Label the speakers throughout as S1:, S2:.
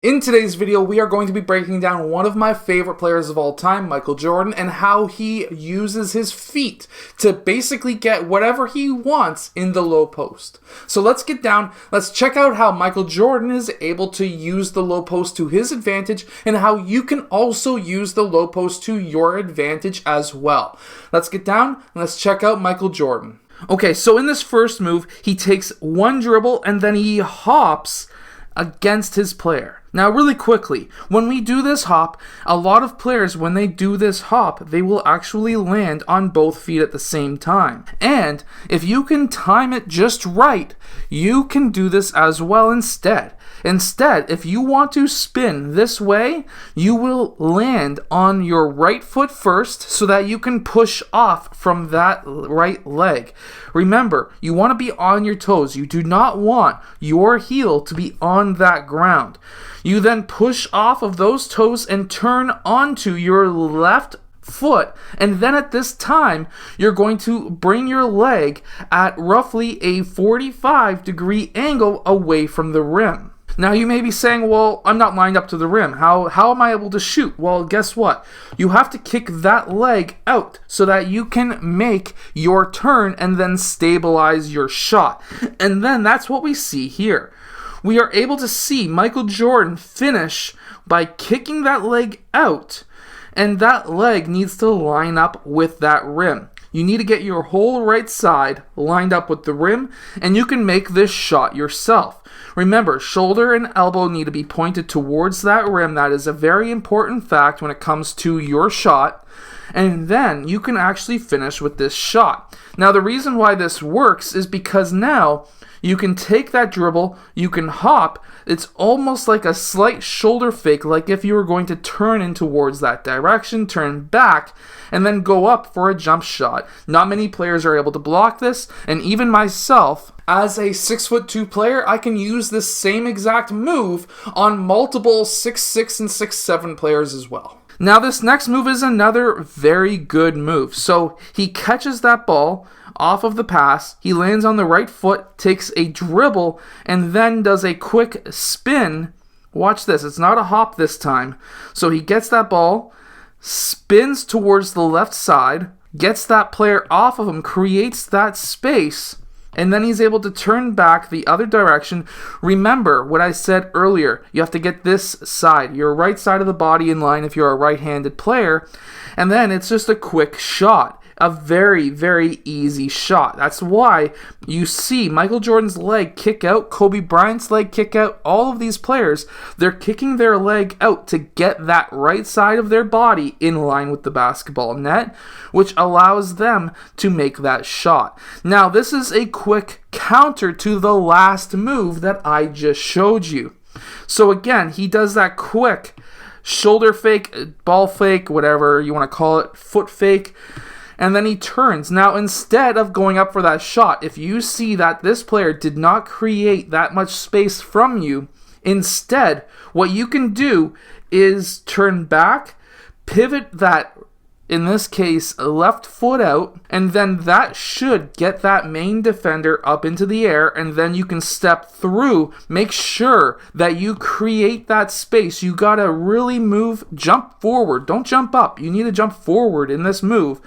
S1: In today's video, we are going to be breaking down one of my favorite players of all time, Michael Jordan, and how he uses his feet to basically get whatever he wants in the low post. So let's get down, let's check out how Michael Jordan is able to use the low post to his advantage and how you can also use the low post to your advantage as well. Let's get down and let's check out Michael Jordan. Okay, so in this first move, he takes one dribble and then he hops against his player. Now really quickly, when we do this hop, a lot of players, when they do this hop, they will actually land on both feet at the same time. And if you can time it just right, you can do this as well instead. Instead, if you want to spin this way, you will land on your right foot first so that you can push off from that right leg. Remember, you want to be on your toes. You do not want your heel to be on that ground. You then push off of those toes and turn onto your left foot, and then at this time you're going to bring your leg at roughly a 45-degree angle away from the rim. Now you may be saying, well, I'm not lined up to the rim. How am I able to shoot? Well, guess what? You have to kick that leg out so that you can make your turn and then stabilize your shot. And then that's what we see here. We are able to see Michael Jordan finish by kicking that leg out, and that leg needs to line up with that rim. You need to get your whole right side lined up with the rim, and you can make this shot yourself. Remember, shoulder and elbow need to be pointed towards that rim. That is a very important fact when it comes to your shot. And then you can actually finish with this shot. Now, the reason why this works is because now you can take that dribble, you can hop. It's almost like a slight shoulder fake, like if you were going to turn in towards that direction, turn back, and then go up for a jump shot. Not many players are able to block this, and even myself, as a 6'2" player, I can use this same exact move on multiple 6'6" and 6'7" players as well. Now this next move is another very good move. So he catches that ball off of the pass, he lands on the right foot, takes a dribble, and then does a quick spin. Watch this, it's not a hop this time. So he gets that ball, spins towards the left side, gets that player off of him, creates that space, and then he's able to turn back the other direction. Remember what I said earlier. You have to get this side, your right side of the body in line if you're a right-handed player. And then it's just a quick shot. A very, very easy shot. That's why you see Michael Jordan's leg kick out, Kobe Bryant's leg kick out, all of these players, they're kicking their leg out to get that right side of their body in line with the basketball net, which allows them to make that shot. Now, this is a quick counter to the last move that I just showed you. So again, he does that quick shoulder fake, ball fake, whatever you want to call it, foot fake, and then he turns. Now, instead of going up for that shot, if you see that this player did not create that much space from you, instead, what you can do is turn back, pivot that, in this case, left foot out, and then that should get that main defender up into the air, and then you can step through. Make sure that you create that space. You gotta really jump forward. Don't jump up. You need to jump forward in this move.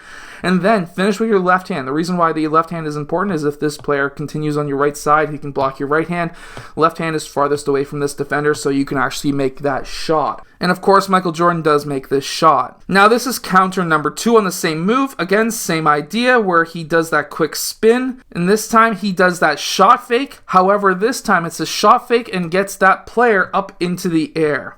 S1: And then finish with your left hand. The reason why the left hand is important is if this player continues on your right side, he can block your right hand. Left hand is farthest away from this defender, so you can actually make that shot. And of course, Michael Jordan does make this shot. Now this is counter number 2 on the same move. Again, same idea where he does that quick spin. And this time he does that shot fake. However, this time it's a shot fake and gets that player up into the air.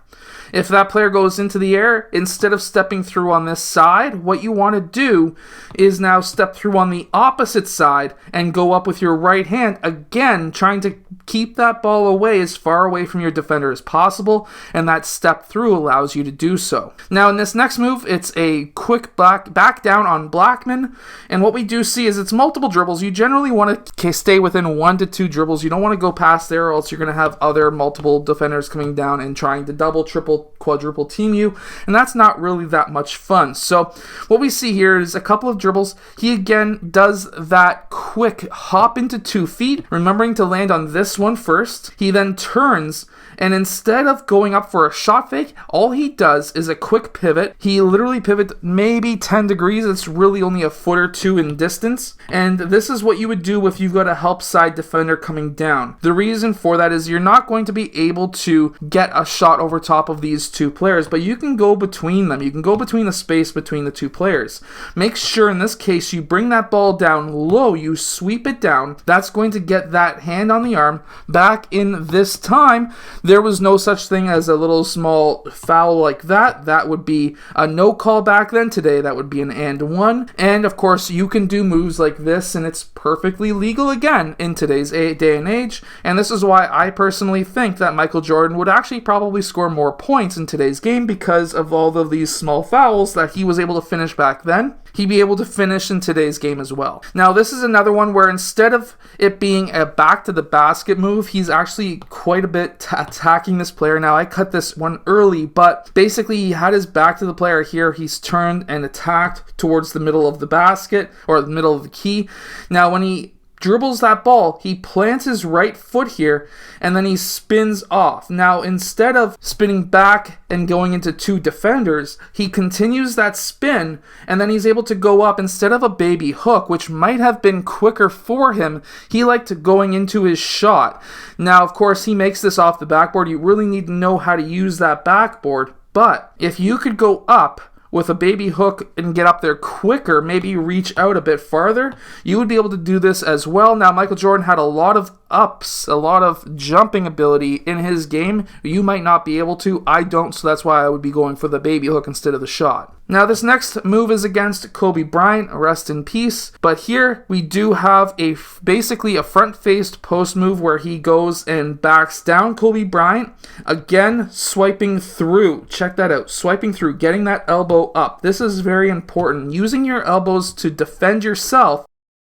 S1: If that player goes into the air, instead of stepping through on this side, what you want to do is now step through on the opposite side and go up with your right hand, again, trying to keep that ball away as far away from your defender as possible, and that step through allows you to do so. Now in this next move, it's a quick back down on Blackman, and what we do see is it's multiple dribbles. You generally want to stay within 1 to 2 dribbles. You don't want to go past there, or else you're going to have other multiple defenders coming down and trying to double, triple, quadruple team you, and that's not really that much fun. So what we see here is a couple of dribbles. He again does that quick hop into 2 feet, remembering to land on this one first. He then turns, and instead of going up for a shot fake, all he does is a quick pivot. He literally pivots maybe 10 degrees. It's really only a foot or two in distance. And this is what you would do if you've got a help side defender coming down. The reason for that is you're not going to be able to get a shot over top of these 2 players, but you can go between them. You can go between the space between the 2 players. Make sure in this case you bring that ball down low, you sweep it down. That's going to get that hand on the arm. Back in this time, there was no such thing as a little small foul like that. That would be a no call back then. Today, that would be an and one. And of course, you can do moves like this, and it's perfectly legal again in today's day and age. And this is why I personally think that Michael Jordan would actually probably score more points in today's game because of all of these small fouls that he was able to finish back then. He'd be able to finish in today's game as well. Now, this is another one where instead of it being a back to the basket move, he's actually quite a bit attacking this player. Now, I cut this one early, but basically he had his back to the player here. He's turned and attacked towards the middle of the basket, or the middle of the key. Now, when he dribbles that ball, he plants his right foot here, and then he spins off. Now, instead of spinning back and going into 2 defenders, he continues that spin, and then he's able to go up instead of a baby hook, which might have been quicker for him. He liked going into his shot. Now, of course, he makes this off the backboard. You really need to know how to use that backboard, but if you could go up with a baby hook and get up there quicker, maybe reach out a bit farther, you would be able to do this as well. Now, Michael Jordan had a lot of ups, a lot of jumping ability in his game. You might not be able to. I don't, so that's why I would be going for the baby hook instead of the shot. Now, this next move is against Kobe Bryant, rest in peace. But here we do have basically a front-faced post move where he goes and backs down Kobe Bryant. Again, swiping through. Check that out. Swiping through, getting that elbow up. This is very important. Using your elbows to defend yourself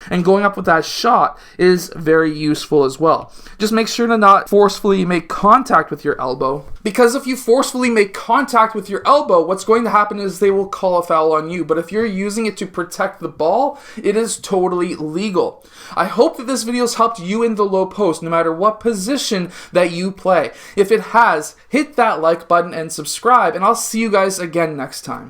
S1: and going up with that shot is very useful as well. Just make sure to not forcefully make contact with your elbow, because if you forcefully make contact with your elbow, what's going to happen is they will call a foul on you. But if you're using it to protect the ball, it is totally legal. I hope that this video has helped you in the low post, no matter what position that you play. If it has, hit that like button and subscribe, and I'll see you guys again next time.